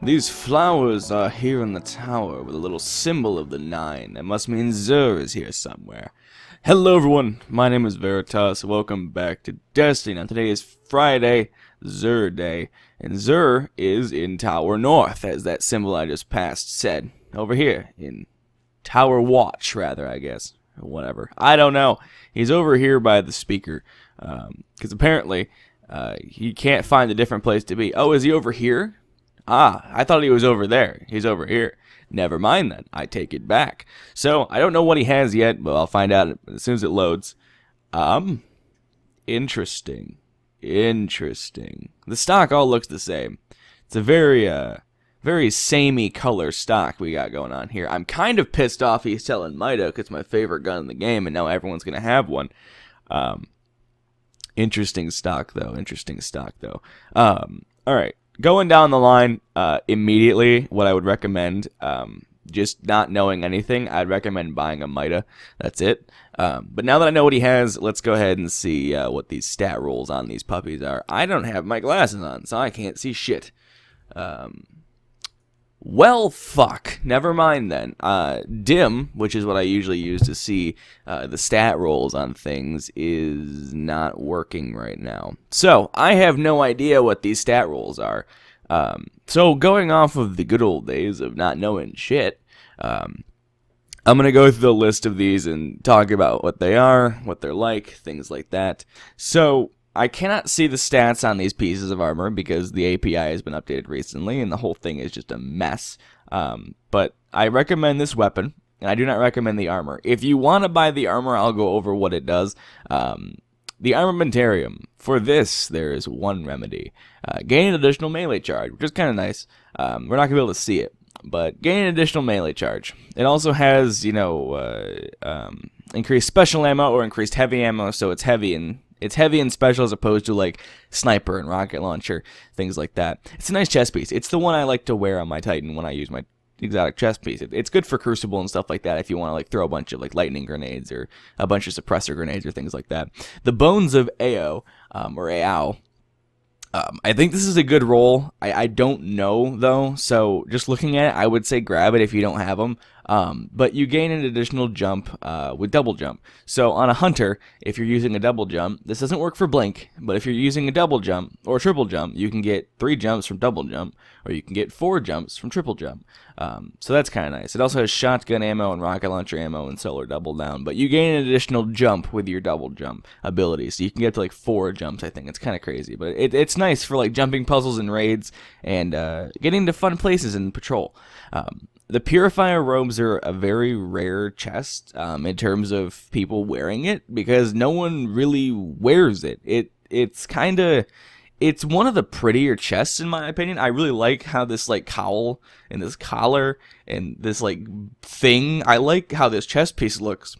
These flowers are here in the tower with a little symbol of the 9. That must mean Zur is here somewhere. Hello everyone, my name is Veritas. Welcome back to Destiny. Now today is Friday, Zur Day, and Zur is in Tower North, as that symbol I just passed said. Over here, in Tower Watch, rather, I guess. Or whatever. I don't know. He's over here by the speaker, because apparently he can't find a different place to be. Oh, is he over here? Ah, I thought he was over there. He's over here. Never mind then. I take it back. So, I don't know what he has yet, but I'll find out as soon as it loads. Interesting. Interesting. The stock all looks the same. It's a very samey color stock we got going on here. I'm kind of pissed off he's selling MIDA, because it's my favorite gun in the game, and now everyone's going to have one. Interesting stock, though. Alright. Going down the line, immediately, what I would recommend, just not knowing anything, I'd recommend buying a MIDA. That's it. But now that I know what he has, let's go ahead and see what these stat rolls on these puppies are. I don't have my glasses on, so I can't see shit. Well, fuck. Never mind then. Dim, which is what I usually use to see the stat rolls on things, is not working right now. So, I have no idea what these stat rolls are. So, going off of the good old days of not knowing shit, I'm going to go through the list of these and talk about what they are, what they're like, things like that. So, I cannot see the stats on these pieces of armor because the API has been updated recently and the whole thing is just a mess. But I recommend this weapon, and I do not recommend the armor. If you want to buy the armor, I'll go over what it does. The armamentarium. For this, there is one remedy. Gain an additional melee charge, which is kind of nice. We're not going to be able to see it, but gain an additional melee charge. It also has, increased special ammo or increased heavy ammo, so it's heavy and special as opposed to like sniper and rocket launcher, things like that. It's a nice chest piece. It's the one I like to wear on my Titan when I use my exotic chest piece. It's good for Crucible and stuff like that if you want to like throw a bunch of like lightning grenades or a bunch of suppressor grenades or things like that. The Bones of Ao, or Ao. I think this is a good roll. I don't know, though, so just looking at it, I would say grab it if you don't have them. But you gain an additional jump with double jump. So on a hunter, if you're using a double jump, this doesn't work for blink, but if you're using a double jump or triple jump, you can get 3 jumps from double jump, or you can get 4 jumps from triple jump. So that's kind of nice. It also has shotgun ammo and rocket launcher ammo and solar double down, but you gain an additional jump with your double jump ability, so you can get to like 4 jumps, I think. It's kind of crazy, but it's nice for like jumping puzzles and raids and getting to fun places in patrol. The Purifier robes are a very rare chest in terms of people wearing it, because no one really wears it. It's one of the prettier chests in my opinion. I really like how this like cowl and this collar and this like thing, I like how this chest piece looks.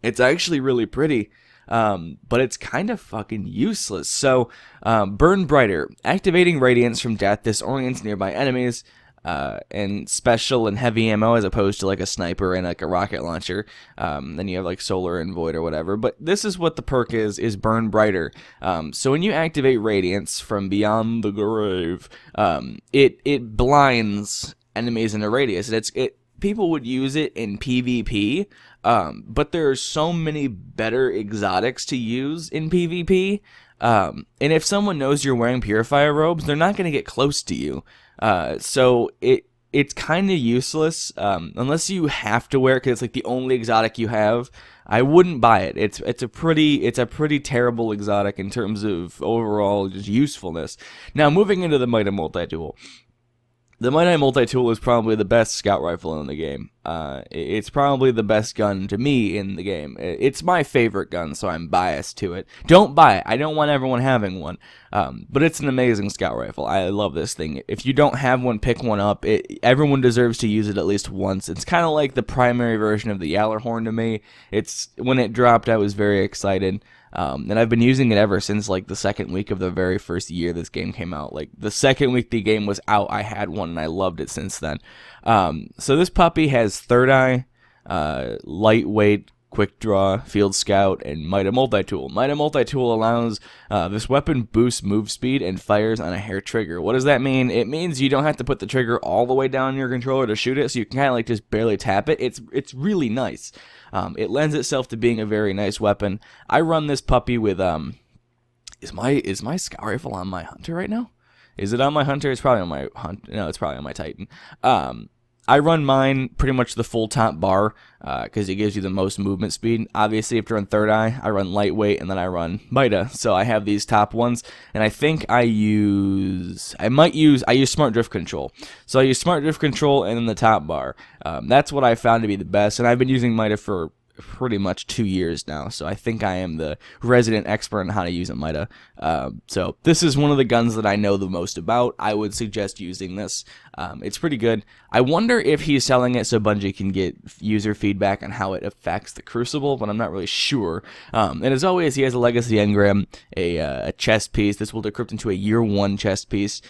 It's actually really pretty. But it's kind of fucking useless. So, Burn Brighter. Activating radiance from death disorients nearby enemies, and special and heavy ammo as opposed to like a sniper and like a rocket launcher. Then you have like solar and void or whatever. But this is what the perk is Burn Brighter. So when you activate radiance from beyond the grave, it blinds enemies in a radius. People would use it in PvP, but there are so many better exotics to use in PvP, and if someone knows you're wearing Purifier robes, they're not going to get close to you, so it's kind of useless, unless you have to wear it because it's like the only exotic you have. I wouldn't buy it. It's a pretty terrible exotic in terms of overall just usefulness. Now moving into the MIDA Multi-Tool. The MIDA Multi-Tool is probably the best scout rifle in the game. It's probably the best gun to me in the game. It's my favorite gun, so I'm biased to it. Don't buy it. I don't want everyone having one. But it's an amazing scout rifle. I love this thing. If you don't have one, pick one up. Everyone deserves to use it at least once. It's kind of like the primary version of the Yallarhorn to me. When it dropped, I was very excited. And I've been using it ever since like the second week of the very first year this game came out. Like the second week the game was out, I had one and I loved it since then. So this puppy has third eye, lightweight, Quick Draw, Field Scout, and MIDA Multi-Tool. MIDA Multi-Tool allows this weapon boosts move speed and fires on a hair trigger. What does that mean? It means you don't have to put the trigger all the way down your controller to shoot it, so you can kind of like just barely tap it. It's really nice. It lends itself to being a very nice weapon. I run this puppy with is my scout rifle on my hunter right now? Is it on my hunter? It's probably on my no, it's probably on my Titan. I run mine pretty much the full top bar because it gives you the most movement speed. Obviously, if you're on third eye, I run lightweight and then I run MIDA. So I have these top ones, and I think I use smart drift control. So I use smart drift control and then the top bar. That's what I found to be the best, and I've been using MIDA for pretty much 2 years now, so I think I am the resident expert on how to use a MIDA. So this is one of the guns that I know the most about. I would suggest using this. It's pretty good. I wonder if he's selling it so Bungie can get user feedback on how it affects the Crucible, but I'm not really sure. And as always, he has a Legacy engram, a chest piece. This will decrypt into a year 1 chest piece.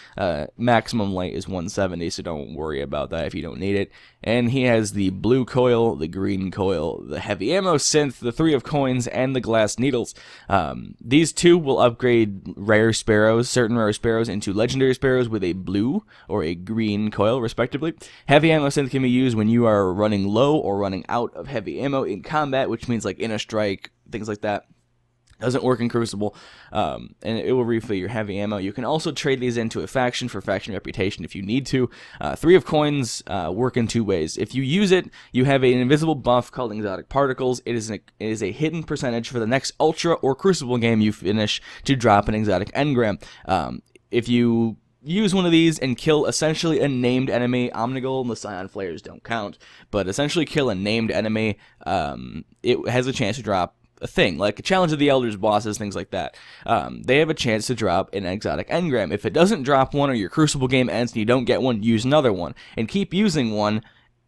Maximum light is 170, so don't worry about that if you don't need it. And he has the blue coil, the green coil, the heavy ammo synth, the 3 of coins, and the glass needles. These 2 will upgrade rare sparrows, certain rare sparrows, into legendary sparrows with a blue or a green coil, respectively. Heavy ammo synth can be used when you are running low or running out of heavy ammo in combat, which means like in a strike, things like that. Doesn't work in Crucible, and it will refill your heavy ammo. You can also trade these into a faction for faction reputation if you need to. 3 of coins work in 2 ways. If you use it, you have an invisible buff called Exotic Particles. It is a hidden percentage for the next Ultra or Crucible game you finish to drop an exotic engram. If you use one of these and kill essentially a named enemy, Omnigul and the Scion Flares don't count, but essentially kill a named enemy, it has a chance to drop a thing, like a Challenge of the Elders bosses, things like that. They have a chance to drop an exotic engram. If it doesn't drop one or your Crucible game ends and you don't get one, use another one, and keep using one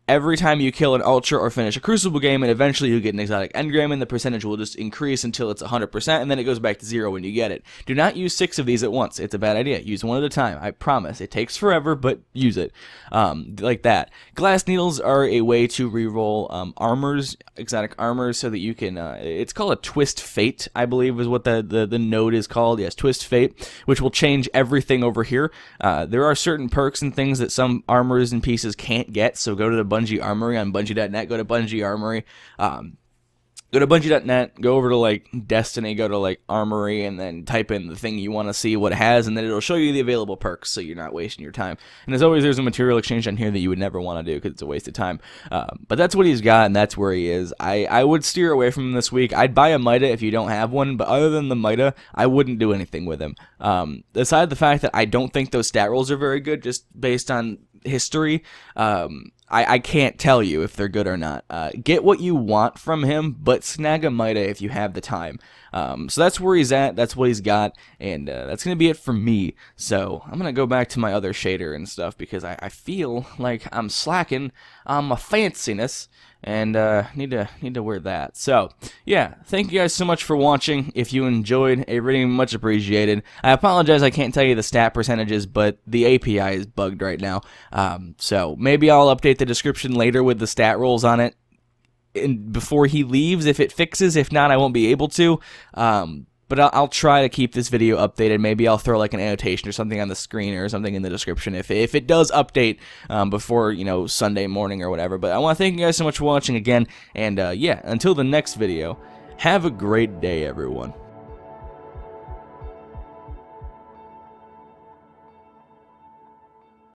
every time you kill an Ultra or finish a Crucible game, and eventually you get an exotic engram, and the percentage will just increase until it's 100%, and then it goes back to 0 when you get it. Do not use 6 of these at once. It's a bad idea. Use one at a time. I promise. It takes forever, but use it. Like that. Glass needles are a way to reroll armors, exotic armors, so that you can, it's called a Twist Fate, I believe is what the node is called. Yes, Twist Fate, which will change everything over here. There are certain perks and things that some armors and pieces can't get, so go to the Bungie Armory on Bungie.net. Go to Bungie Armory. Go to Bungie.net. Go over to like Destiny. Go to like Armory, and then type in the thing you want to see what it has, and then it'll show you the available perks, so you're not wasting your time. And as always, there's a material exchange on here that you would never want to do because it's a waste of time. But that's what he's got, and that's where he is. I would steer away from him this week. I'd buy a MIDA if you don't have one, but other than the MIDA, I wouldn't do anything with him. Aside the fact that I don't think those stat rolls are very good, just based on history, I can't tell you if they're good or not. Get what you want from him, but snag a MIDA if you have the time. So that's where he's at, that's what he's got, and that's going to be it for me. So I'm going to go back to my other shader and stuff, because I feel like I'm slacking on my fanciness, and need to wear that. So yeah, thank you guys so much for watching. If you enjoyed, it really much appreciated. I apologize I can't tell you the stat percentages, but the API is bugged right now. So maybe I'll update the description later with the stat rolls on it before he leaves if it fixes. If not, I won't be able to. But I'll try to keep this video updated. Maybe I'll throw like an annotation or something on the screen or something in the description if it does update before, Sunday morning or whatever. But I want to thank you guys so much for watching again. And yeah, until the next video, have a great day, everyone.